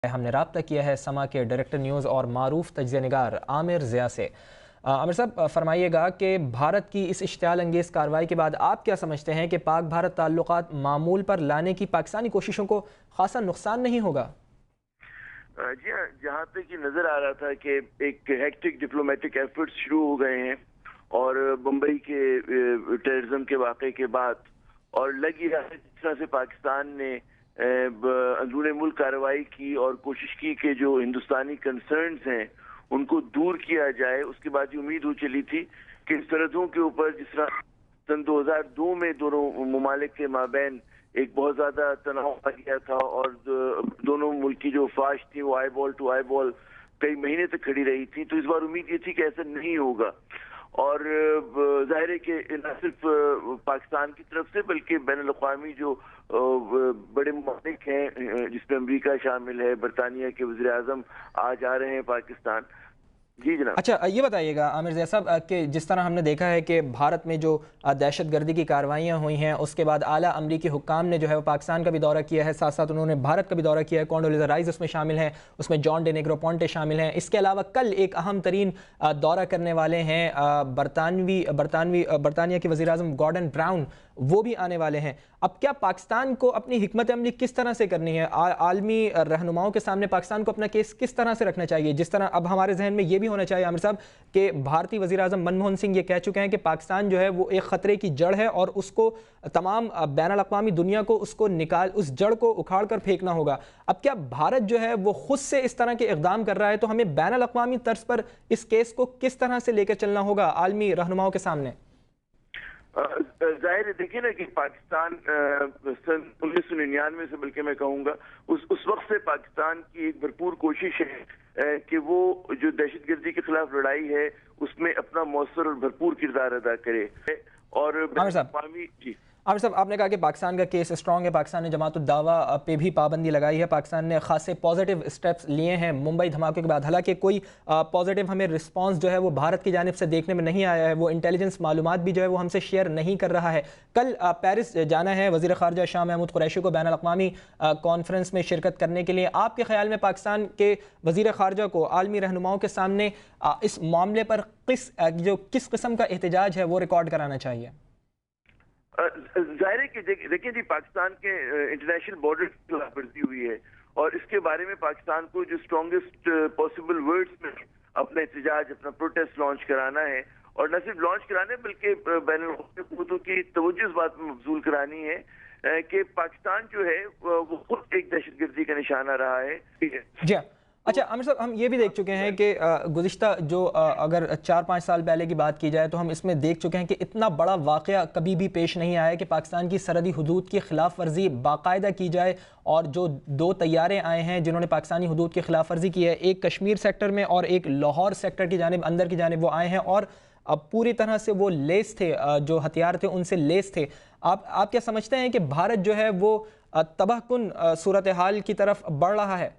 हमने रब्ता किया है समा के डायरेक्टर न्यूज़ और मारूफ तज्ज़िया निगार आमिर ज़िया से। आमिर साहब, फरमाइएगा कि भारत की इस इश्तियाल अंगेज़ कार्रवाई के बाद आप क्या समझते हैं कि पाक भारत ताल्लुकात मामूल पर लाने की पाकिस्तानी कोशिशों को खासा नुकसान नहीं होगा? जी हाँ, जहाँ तक कि नज़र आ रहा था कि एक हेक्टिक डिप्लोमेटिक एफर्ट्स शुरू हो गए हैं और बम्बई के टेररिज्म के वाक़े के बाद, और लग ही रहा है जिस तरह से पाकिस्तान ने अंदरूनी मुल्क कार्रवाई की और कोशिश की कि जो हिंदुस्तानी कंसर्न्स हैं उनको दूर किया जाए। उसके बाद ये उम्मीद हो चली थी कि सरहदों के ऊपर जिस तरह सन 2002 में दोनों ममालिक के माबैन एक बहुत ज्यादा तनाव आ गया था और दोनों मुल्क की जो फाश थी वो eyeball to eyeball कई महीने तक खड़ी रही थी। तो इस बार उम्मीद ये थी कि ऐसा नहीं होगा, और जाहिर है कि न सिर्फ पाकिस्तान की तरफ से बल्कि बैनुल-अक़वामी जो बड़े ममालिक हैं जिसमें अमेरिका शामिल है, बरतानिया के वज़ीर आज़म आज आ रहे हैं पाकिस्तान। जी जनाब। अच्छा, ये बताइएगा आमिर ज़िया साहब कि जिस तरह हमने देखा है कि भारत में जो दहशत गर्दी की कार्रवाइयाँ हुई हैं, उसके बाद आला अमरीकी हुक्काम ने जो है वो पाकिस्तान का भी दौरा किया है, साथ साथ उन्होंने भारत का भी दौरा किया है। कॉन्डोलीज़ा राइस उसमें शामिल हैं, उसमें जॉन डे नेग्रोपोंटे शामिल हैं। इसके अलावा कल एक अहम तरीन दौरा करने वाले हैं बरतानिया के वज़ीर आज़म गॉर्डन ब्राउन, वो भी आने वाले हैं। अब क्या पाकिस्तान को अपनी हिकमत अमली किस तरह से करनी है? आलमी रहनुमाओं के सामने पाकिस्तान को अपना केस किस तरह से रखना चाहिए? जिस तरह अब हमारे जहन में ये भी होना चाहिए आमिर साहब कि भारतीय वज़ीर आज़म मनमोहन सिंह ये कह चुके हैं कि पाकिस्तान जो है वो एक ख़तरे की जड़ है और उसको तमाम बैनुल-अक़वामी दुनिया को उस जड़ को उखाड़ कर फेंकना होगा। अब क्या भारत जो है वो खुद से इस तरह के इक़दाम कर रहा है, तो हमें बैनुल-अक़वामी तर्ज पर इस केस को किस तरह से लेकर चलना होगा आलमी रहनुमाओं के सामने? जाहिर है, देखिए ना कि पाकिस्तान सन 1999 से बल्कि मैं कहूँगा उस वक्त से पाकिस्तान की एक भरपूर कोशिश है कि वो जो दहशतगर्दी के खिलाफ लड़ाई है उसमें अपना मौसर और भरपूर किरदार अदा करे। और आमिर साहब, आपने कहा कि पाकिस्तान का केस स्ट्रॉन्ग है, पाकिस्तान ने जमातुद दावा पे भी पाबंदी लगाई है, पाकिस्तान ने खासे पॉजिटिव स्टेप्स लिए हैं मुंबई धमाके के बाद। हालांकि कोई पॉजिटिव हमें रिस्पांस जो है वो भारत की जानिब से देखने में नहीं आया है, वो इंटेलिजेंस मालूमात भी जो है वो हमसे शेयर नहीं कर रहा है। कल पेरिस जाना है वज़ीर ख़ारजा शाह महमूद कुरैशी को बैनुल-अक़वामी कॉन्फ्रेंस में शिरकत करने के लिए। आपके ख्याल में पाकिस्तान के वज़ीर ख़ारजा को आलमी रहनुमाओं के सामने इस मामले पर किस किस्म का एहतजाज है वो रिकॉर्ड कराना चाहिए? जाहिर है कि देखिए जी, पाकिस्तान के इंटरनेशनल बॉर्डर की खिलाफ वर्जी हुई है और इसके बारे में पाकिस्तान को जो स्ट्रॉन्गेस्ट पॉसिबल वर्ड्स में अपना एहतजाज, अपना प्रोटेस्ट लॉन्च कराना है, और न सिर्फ लॉन्च कराना है बल्कि बैनुल-अक़वामी हुकूमतों की तवज्जो इस बात में मबज़ूल करानी है कि पाकिस्तान जो है वो खुद एक दहशतगर्दी का निशाना रहा है। ठीक है जी। अच्छा आमिर साहब, हम ये भी देख चुके हैं कि गुज़िश्ता जो अगर 4-5 साल पहले की बात की जाए तो हम इसमें देख चुके हैं कि इतना बड़ा वाक़या कभी भी पेश नहीं आया कि पाकिस्तान की सरहदी हुदूद की खिलाफ वर्जी बाकायदा की जाए। और जो 2 तैयारे आए हैं जिन्होंने पाकिस्तानी हुदूद की खिलाफ वर्जी की है, एक कश्मीर सेक्टर में और एक लाहौर सेक्टर की जानिब अंदर की जानिब वो आए हैं और अब पूरी तरह से वो लेस थे, जो हथियार थे उनसे लेस थे। आप क्या समझते हैं कि भारत जो है वो तबाहकुन सूरत हाल की तरफ बढ़ रहा है?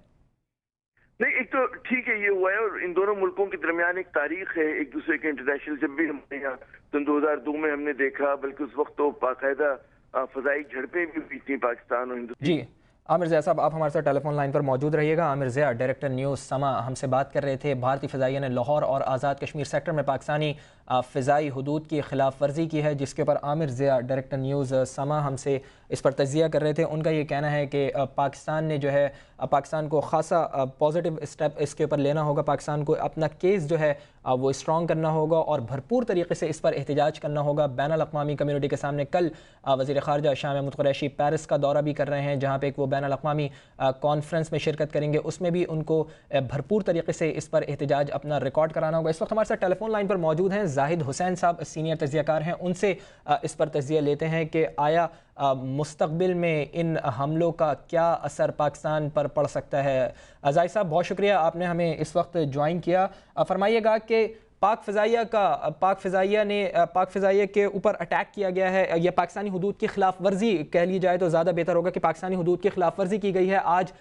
नहीं, एक तो ठीक है ये हुआ है, और इन दोनों मुल्कों के दरमियान एक तारीख है एक दूसरे के इंटरनेशनल। जब भी हमने यहाँ सन 2002 में हमने देखा, बल्कि उस वक्त तो बाकायदा फजाई झड़पें भी हुई थी पाकिस्तान और हिंदुस्तान। जी आमिर ज़िया साहब, आप हमारे साथ टेलीफोन लाइन पर मौजूद रहिएगा। आमिर ज़िया डायरेक्टर न्यूज़ समा हमसे बात कर रहे थे। भारतीय फ़िज़ाइया ने लाहौर और आज़ाद कश्मीर सेक्टर में पाकिस्तानी फ़िज़ाई हुदूद की खिलाफ वर्जी की है, जिसके ऊपर आमिर ज़िया डायरेक्टर न्यूज़ समा हमसे इस पर तज़िया कर रहे थे। उनका ये कहना है कि पाकिस्तान ने जो है पाकिस्तान को खासा पॉजिटिव स्टेप इसके ऊपर लेना होगा, पाकिस्तान को अपना केस जो है वो स्ट्रॉन्ग करना होगा और भरपूर तरीके से इस पर एहतजाज करना होगा बैनुल-अक़वामी कम्यूनिटी के सामने। कल वज़ीर ख़ारजा शाह महमूद कुरैशी पेरिस का दौरा भी कर रहे हैं, जहाँ पे एक वो बैनुल-अक़वामी कॉन्फ्रेंस में शिरकत करेंगे, उसमें भी उनको भरपूर तरीके से इस पर एहतजाज अपना रिकॉर्ड कराना होगा। इस वक्त हमारे साथ टेलीफोन लाइन पर मौजूद हैं ज़ाहिद हुसैन साहब, सीनियर तज़ियाकार हैं। उनसे इस पर तज़िया लेते हैं कि आया मुस्तक़बिल में इन हमलों का क्या असर पाकिस्तान पर पड़ सकता है। ज़ाहिद साहब, बहुत शुक्रिया आपने हमें इस वक्त ज्वाइन किया। फरमाइएगा कि पाक फ़िज़ाइया के ऊपर अटैक किया गया है, या पाकिस्तानी हुदूद की खिलाफ वर्जी कह ली जाए तो ज़्यादा बेहतर होगा कि पाकिस्तानी हुदूद की खिलाफ वर्जी की गई है। आज